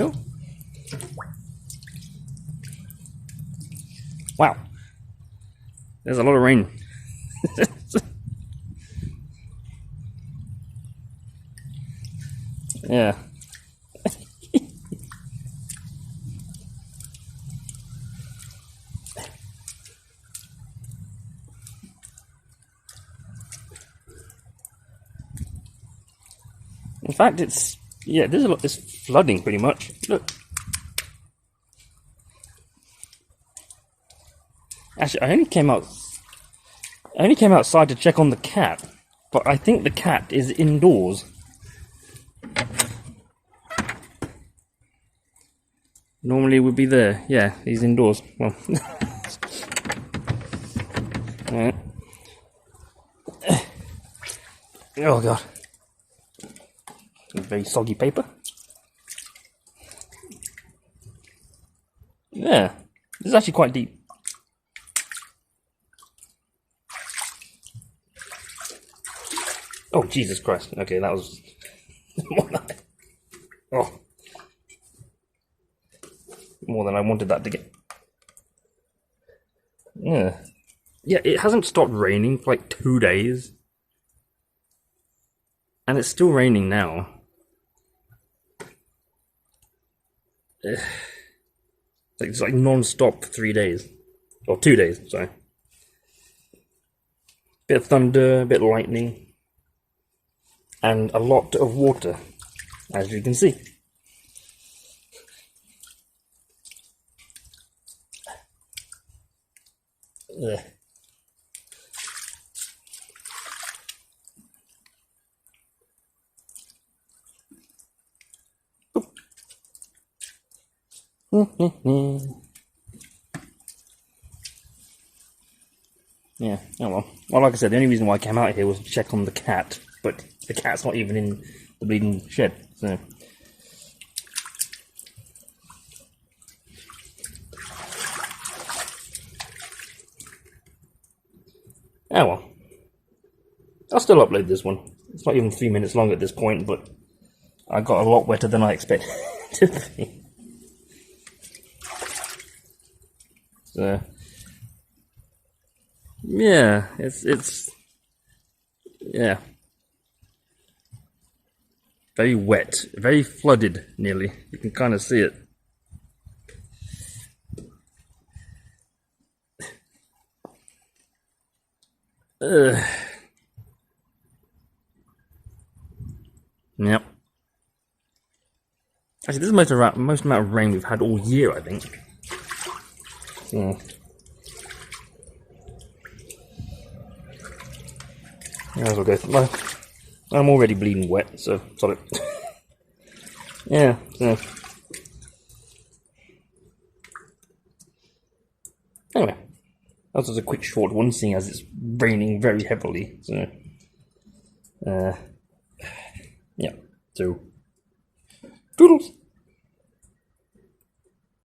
Oh. Wow. There's a lot of rain. Yeah. In fact, there's a lot. It's flooding pretty much. Look. Actually, I only came outside to check on the cat, but I think the cat is indoors. Normally would be there. Yeah, he's indoors. Well, alright. Oh god, very soggy paper. Yeah, this is actually quite deep. Oh Jesus Christ! Okay, that was more than I wanted that to get. Yeah, it hasn't stopped raining for like 2 days, and it's still raining now. It's like non-stop for 3 days, or 2 days. Sorry. Bit of thunder, a bit of lightning, and a lot of water, as you can see. Ugh. Yeah, oh well. Well, like I said, the only reason why I came out here was to check on the cat, but the cat's not even in the bleeding shed, so. Oh well. I'll still upload this one. It's not even 3 minutes long at this point, but I got a lot wetter than I expected to be. So, yeah, it's yeah, very wet, very flooded nearly. You can kind of see it. Yep. Actually, this is the most amount of rain we've had all year, I think. So, might as well go. I'm already bleeding wet, so sorry. Yeah. So. Anyway, that was just a quick, short one, seeing as it's raining very heavily. So, yeah. So, doodles.